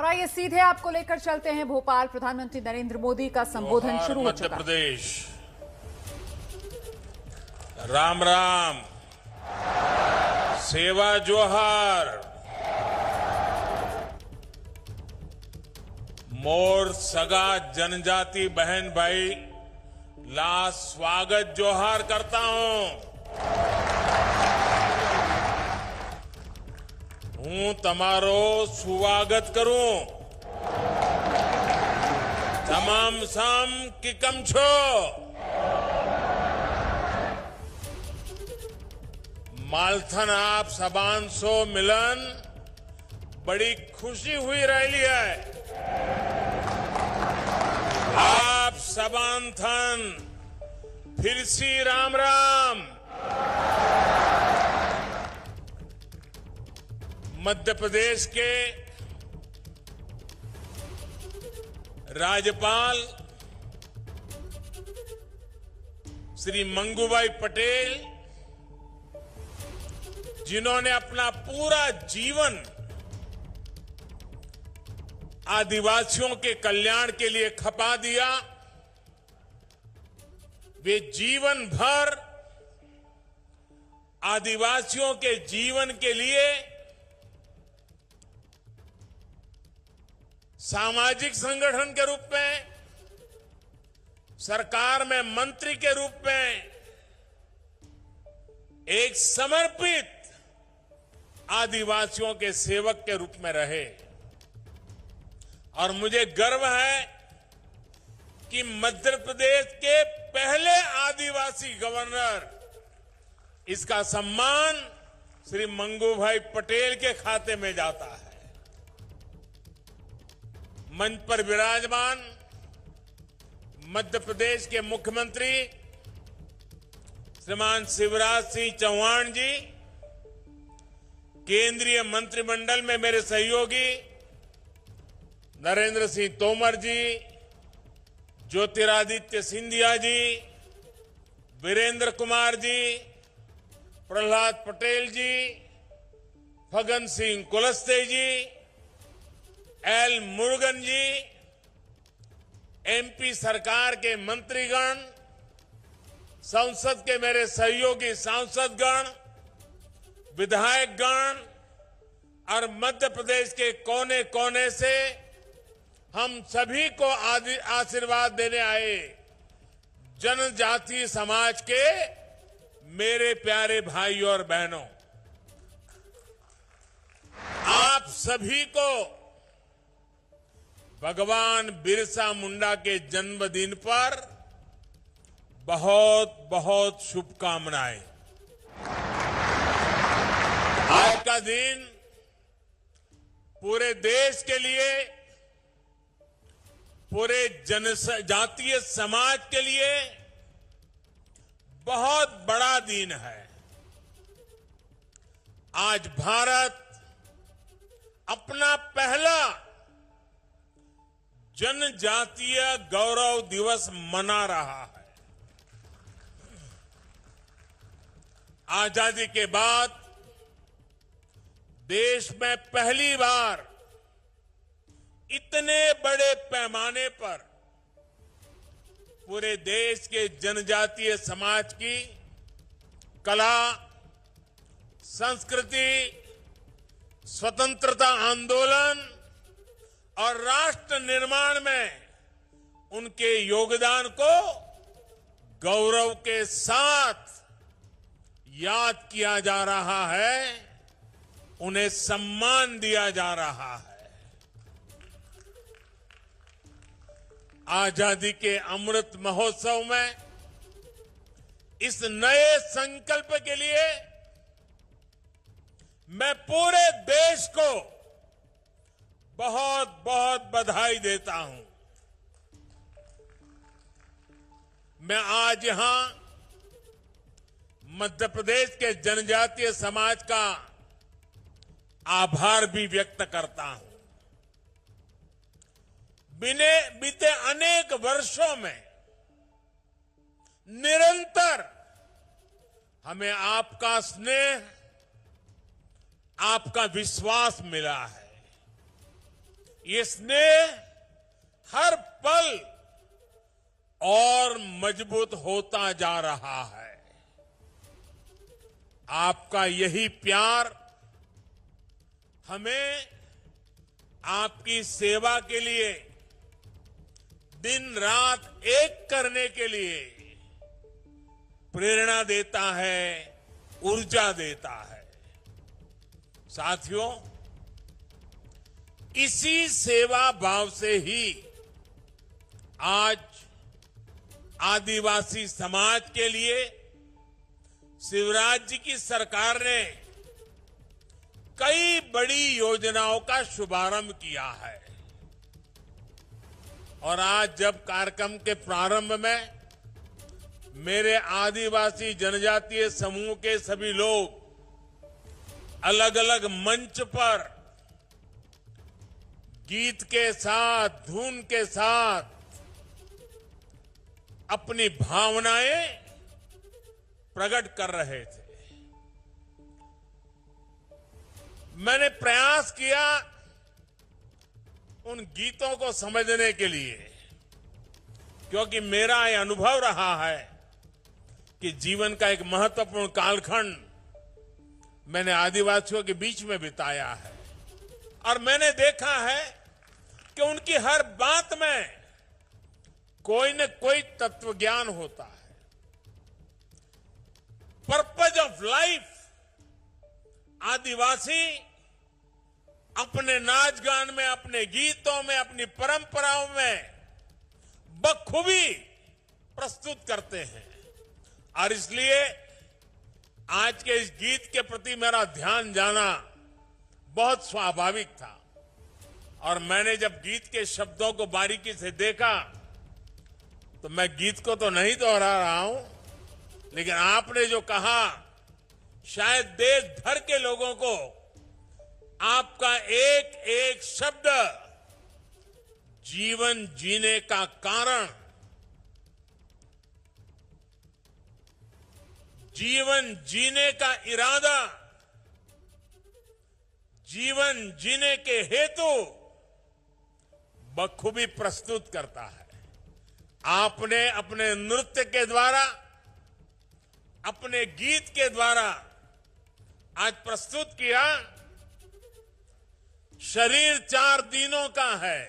और आइए सीधे आपको लेकर चलते हैं भोपाल। प्रधानमंत्री नरेंद्र मोदी का संबोधन शुरू हो चुका। मध्य प्रदेश, राम राम, सेवा जोहार, मोर सगा जनजाति बहन भाई ला स्वागत जोहार करता हूं। हूं तमारो स्वागत करूं। तमाम साम की कम छो। मालथन आप सबान सो मिलन बड़ी खुशी हुई रही है। आप सबान थन फिर सी राम राम। मध्य प्रदेश के राज्यपाल श्री मंगूभाई पटेल, जिन्होंने अपना पूरा जीवन आदिवासियों के कल्याण के लिए खपा दिया, वे जीवन भर आदिवासियों के जीवन के लिए सामाजिक संगठन के रूप में, सरकार में मंत्री के रूप में एक समर्पित आदिवासियों के सेवक के रूप में रहे। और मुझे गर्व है कि मध्य प्रदेश के पहले आदिवासी गवर्नर, इसका सम्मान श्री मंगूभाई पटेल के खाते में जाता है। मंच पर विराजमान मध्य प्रदेश के मुख्यमंत्री श्रीमान शिवराज सिंह चौहान जी, केंद्रीय मंत्रिमंडल में मेरे सहयोगी नरेंद्र सिंह तोमर जी, ज्योतिरादित्य सिंधिया जी, वीरेंद्र कुमार जी, प्रहलाद पटेल जी, फगन सिंह कुलस्ते जी, एल मुरुगन जी, एमपी सरकार के मंत्रीगण, संसद के मेरे सहयोगी सांसदगण, विधायकगण और मध्य प्रदेश के कोने कोने से हम सभी को आशीर्वाद देने आए जनजातीय समाज के मेरे प्यारे भाइयों और बहनों, आप सभी को भगवान बिरसा मुंडा के जन्मदिन पर बहुत बहुत शुभकामनाएं। आज का दिन पूरे देश के लिए, पूरे जनजातीय समाज के लिए बहुत बड़ा दिन है। आज भारत अपना पहला जनजातीय गौरव दिवस मना रहा है। आजादी के बाद देश में पहली बार इतने बड़े पैमाने पर पूरे देश के जनजातीय समाज की कला, संस्कृति, स्वतंत्रता आंदोलन और राष्ट्र निर्माण में उनके योगदान को गौरव के साथ याद किया जा रहा है, उन्हें सम्मान दिया जा रहा है। आजादी के अमृत महोत्सव में इस नए संकल्प के लिए मैं पूरे देश को बहुत बहुत बधाई देता हूं। मैं आज यहां मध्य प्रदेश के जनजातीय समाज का आभार भी व्यक्त करता हूं। बीते अनेक वर्षों में निरंतर हमें आपका स्नेह, आपका विश्वास मिला है। ये स्नेह हर पल और मजबूत होता जा रहा है। आपका यही प्यार हमें आपकी सेवा के लिए दिन रात एक करने के लिए प्रेरणा देता है, ऊर्जा देता है। साथियों, इसी सेवा भाव से ही आज आदिवासी समाज के लिए शिवराज जी की सरकार ने कई बड़ी योजनाओं का शुभारंभ किया है। और आज जब कार्यक्रम के प्रारंभ में मेरे आदिवासी जनजातीय समूह के सभी लोग अलग अलग मंच पर गीत के साथ, धुन के साथ अपनी भावनाएं प्रकट कर रहे थे, मैंने प्रयास किया उन गीतों को समझने के लिए, क्योंकि मेरा यह अनुभव रहा है कि जीवन का एक महत्वपूर्ण कालखंड मैंने आदिवासियों के बीच में बिताया है और मैंने देखा है कि उनकी हर बात में कोई न कोई तत्व ज्ञान होता है। पर्पज ऑफ लाइफ आदिवासी अपने नाच गान में, अपने गीतों में, अपनी परंपराओं में बखूबी प्रस्तुत करते हैं। और इसलिए आज के इस गीत के प्रति मेरा ध्यान जाना बहुत स्वाभाविक था। और मैंने जब गीत के शब्दों को बारीकी से देखा तो मैं गीत को तो नहीं दोहरा रहा हूं, लेकिन आपने जो कहा शायद देश भर के लोगों को आपका एक एक शब्द जीवन जीने का कारण, जीवन जीने का इरादा, जीवन जीने के हेतु बखूबी प्रस्तुत करता है। आपने अपने नृत्य के द्वारा, अपने गीत के द्वारा आज प्रस्तुत किया, शरीर 4 दिनों का है,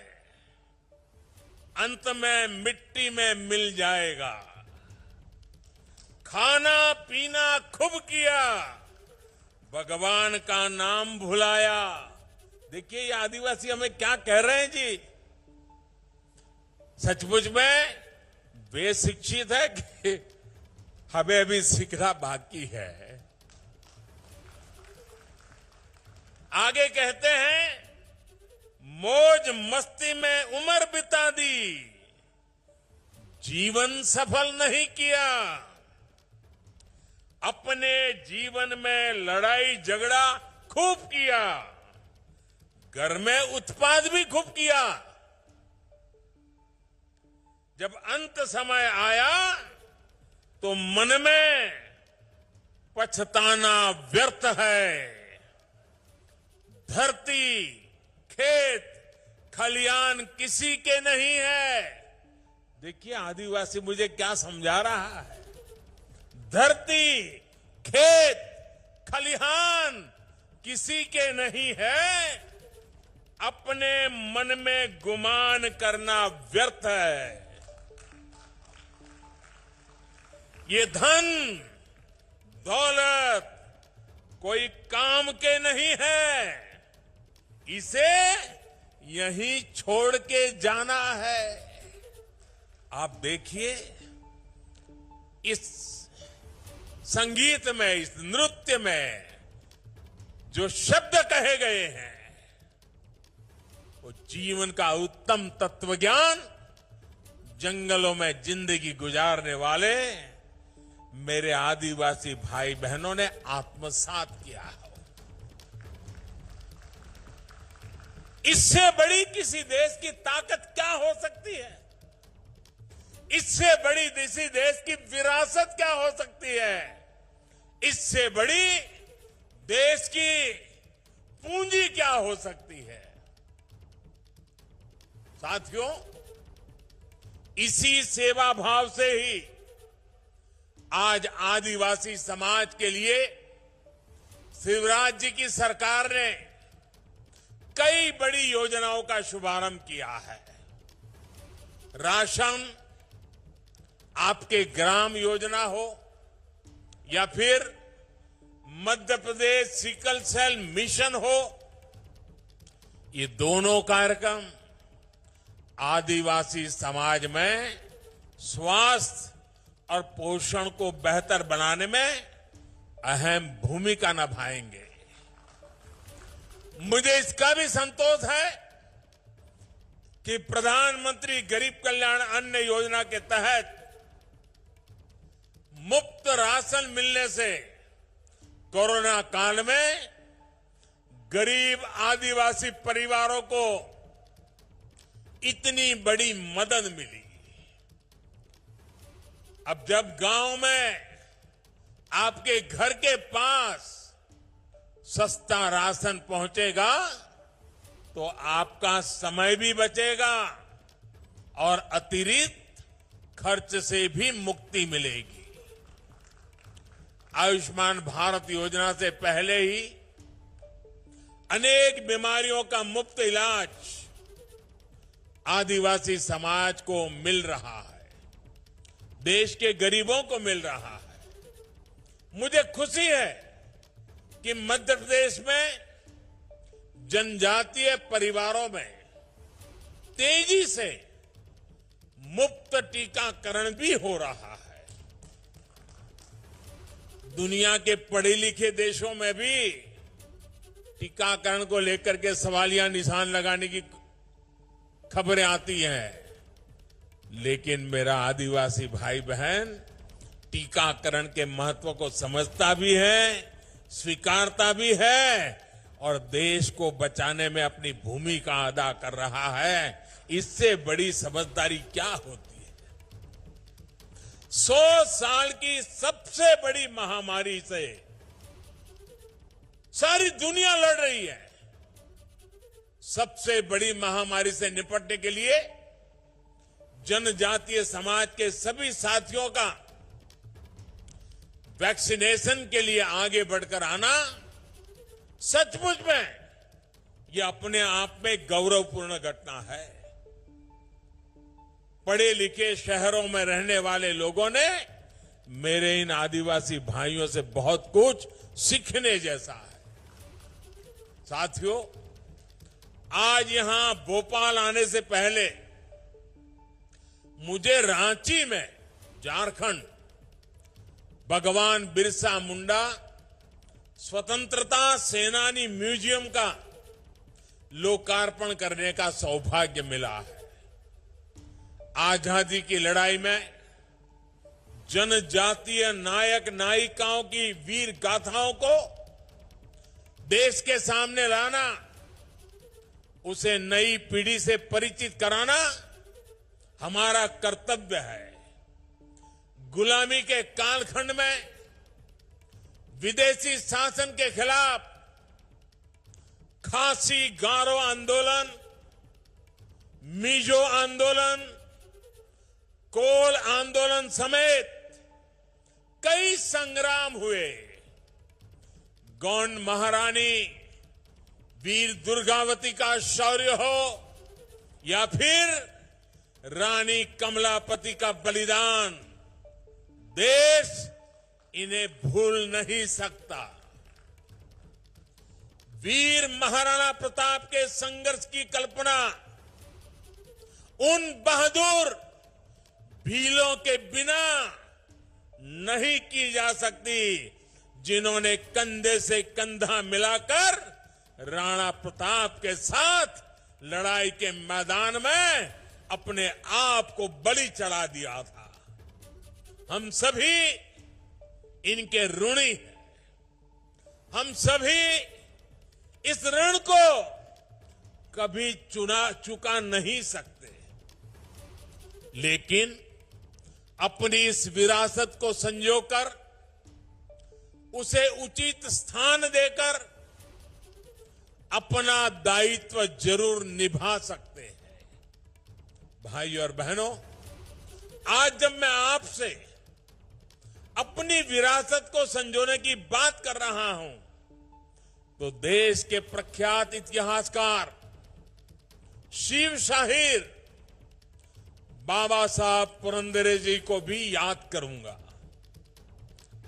अंत में मिट्टी में मिल जाएगा। खाना पीना खूब किया, भगवान का नाम भुलाया। देखिए ये आदिवासी हमें क्या कह रहे हैं जी। सचमुच में वे शिक्षित है कि हमें अभी सीखना बाकी है। आगे कहते हैं, मौज मस्ती में उम्र बिता दी, जीवन सफल नहीं किया। अपने जीवन में लड़ाई झगड़ा खूब किया, घर में उत्पाद भी खूब किया। जब अंत समय आया तो मन में पछताना व्यर्थ है। धरती, खेत, खलियान किसी के नहीं है। देखिए आदिवासी मुझे क्या समझा रहा है। धरती, खेत, खलिहान किसी के नहीं है। अपने मन में गुमान करना व्यर्थ है। ये धन दौलत कोई काम के नहीं है, इसे यहीं छोड़ के जाना है। आप देखिए इस संगीत में, इस नृत्य में जो शब्द कहे गए हैं वो जीवन का उत्तम तत्व ज्ञान जंगलों में जिंदगी गुजारने वाले मेरे आदिवासी भाई बहनों ने आत्मसात किया है। इससे बड़ी किसी देश की ताकत क्या हो सकती है? इससे बड़ी किसी देश की विरासत क्या हो सकती है? इससे बड़ी देश की पूंजी क्या हो सकती है? साथियों, इसी सेवा भाव से ही आज आदिवासी समाज के लिए शिवराज जी की सरकार ने कई बड़ी योजनाओं का शुभारंभ किया है। राशन आपके ग्राम योजना हो या फिर Madhya Pradesh sickle cell mission हो, ये दोनों कार्यक्रम आदिवासी समाज में स्वास्थ्य और पोषण को बेहतर बनाने में अहम भूमिका निभाएंगे। मुझे इसका भी संतोष है कि प्रधानमंत्री गरीब कल्याण अन्न योजना के तहत मुफ्त राशन मिलने से कोरोना काल में गरीब आदिवासी परिवारों को इतनी बड़ी मदद मिली। अब जब गांव में आपके घर के पास सस्ता राशन पहुंचेगा तो आपका समय भी बचेगा और अतिरिक्त खर्च से भी मुक्ति मिलेगी। आयुष्मान भारत योजना से पहले ही अनेक बीमारियों का मुफ्त इलाज आदिवासी समाज को मिल रहा है, देश के गरीबों को मिल रहा है। मुझे खुशी है कि मध्य प्रदेश में जनजातीय परिवारों में तेजी से मुफ्त टीकाकरण भी हो रहा है। दुनिया के पढ़े लिखे देशों में भी टीकाकरण को लेकर के सवालिया निशान लगाने की खबरें आती हैं, लेकिन मेरा आदिवासी भाई बहन टीकाकरण के महत्व को समझता भी है, स्वीकारता भी है और देश को बचाने में अपनी भूमिका अदा कर रहा है। इससे बड़ी समझदारी क्या होती है? 100 साल की सबसे बड़ी महामारी से सारी दुनिया लड़ रही है। सबसे बड़ी महामारी से निपटने के लिए जनजातीय समाज के सभी साथियों का वैक्सीनेशन के लिए आगे बढ़कर आना सचमुच में यह अपने आप में गौरवपूर्ण घटना है। पढ़े लिखे शहरों में रहने वाले लोगों ने मेरे इन आदिवासी भाइयों से बहुत कुछ सीखने जैसा है। साथियों, आज यहां भोपाल आने से पहले मुझे रांची में झारखंड भगवान बिरसा मुंडा स्वतंत्रता सेनानी म्यूजियम का लोकार्पण करने का सौभाग्य मिला है। आजादी की लड़ाई में जनजातीय नायक नायिकाओं की वीर गाथाओं को देश के सामने लाना, उसे नई पीढ़ी से परिचित कराना हमारा कर्तव्य है। गुलामी के कालखंड में विदेशी शासन के खिलाफ खासी गारो आंदोलन, मिजो आंदोलन, कोल आंदोलन समेत कई संग्राम हुए। गौंड महारानी वीर दुर्गावती का शौर्य हो या फिर रानी कमलापति का बलिदान, देश इन्हें भूल नहीं सकता। वीर महाराणा प्रताप के संघर्ष की कल्पना उन बहादुर भीलों के बिना नहीं की जा सकती जिन्होंने कंधे से कंधा मिलाकर राणा प्रताप के साथ लड़ाई के मैदान में अपने आप को बलि चढ़ा दिया था। हम सभी इनके ऋणी हैं। हम सभी इस ऋण को कभी चुका नहीं सकते, लेकिन अपनी इस विरासत को संजोकर उसे उचित स्थान देकर अपना दायित्व जरूर निभा सकते हैं। भाई और बहनों, आज जब मैं आपसे अपनी विरासत को संजोने की बात कर रहा हूं, तो देश के प्रख्यात इतिहासकार शिव शाहीर बाबा साहब पुरंदरे जी को भी याद करूंगा।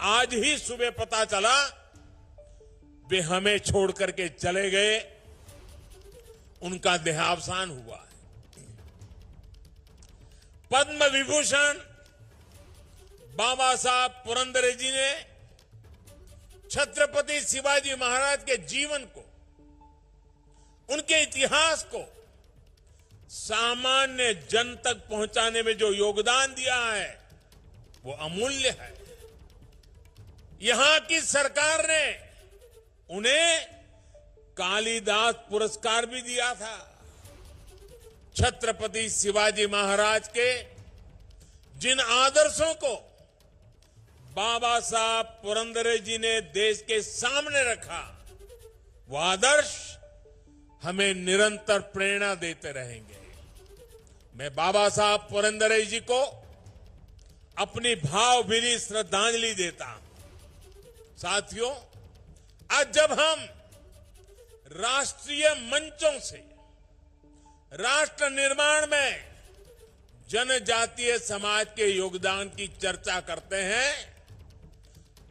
आज ही सुबह पता चला वे हमें छोड़ करके चले गए, उनका देहावसान हुआ है। पद्म विभूषण बाबा साहब पुरंदरे जी ने छत्रपति शिवाजी महाराज के जीवन को, उनके इतिहास को सामान्य जन तक पहुंचाने में जो योगदान दिया है वो अमूल्य है। यहां की सरकार ने उन्हें कालिदास पुरस्कार भी दिया था। छत्रपति शिवाजी महाराज के जिन आदर्शों को बाबा साहब पुरंदरे जी ने देश के सामने रखा, वो आदर्श हमें निरंतर प्रेरणा देते रहेंगे। मैं बाबा साहब पुरंदरे जी को अपनी भावभीनी श्रद्धांजलि देता हूं। साथियों, आज जब हम राष्ट्रीय मंचों से राष्ट्र निर्माण में जनजातीय समाज के योगदान की चर्चा करते हैं,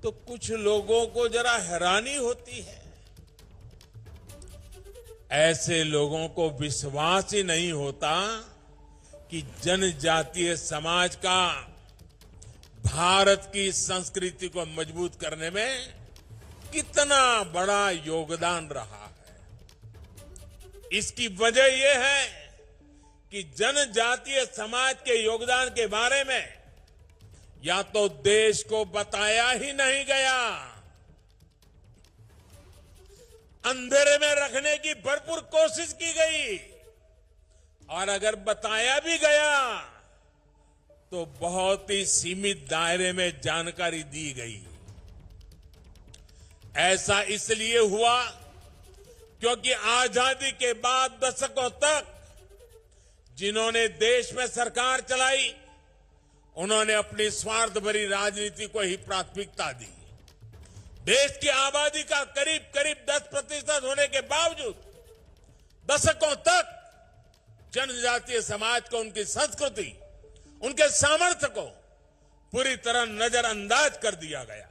तो कुछ लोगों को जरा हैरानी होती है। ऐसे लोगों को विश्वास ही नहीं होता कि जनजातीय समाज का भारत की संस्कृति को मजबूत करने में कितना बड़ा योगदान रहा है। इसकी वजह यह है कि जनजातीय समाज के योगदान के बारे में या तो देश को बताया ही नहीं गया, अंधेरे में रखने की भरपूर कोशिश की गई, और अगर बताया भी गया तो बहुत ही सीमित दायरे में जानकारी दी गई। ऐसा इसलिए हुआ क्योंकि आजादी के बाद दशकों तक जिन्होंने देश में सरकार चलाई, उन्होंने अपनी स्वार्थ भरी राजनीति को ही प्राथमिकता दी। देश की आबादी का करीब करीब 10% होने के बावजूद दशकों तक जनजातीय समाज को, उनकी संस्कृति, उनके सामर्थ्य को पूरी तरह नजरअंदाज कर दिया गया।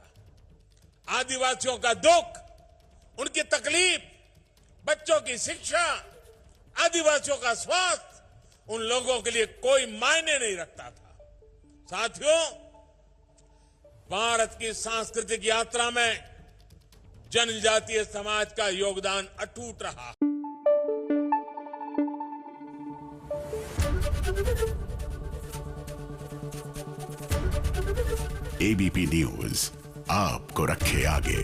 आदिवासियों का दुख, उनकी तकलीफ, बच्चों की शिक्षा, आदिवासियों का स्वास्थ्य उन लोगों के लिए कोई मायने नहीं रखता था। साथियों, भारत की सांस्कृतिक यात्रा में जनजातीय समाज का योगदान अटूट रहा। एबीपी न्यूज आपको रखे आगे।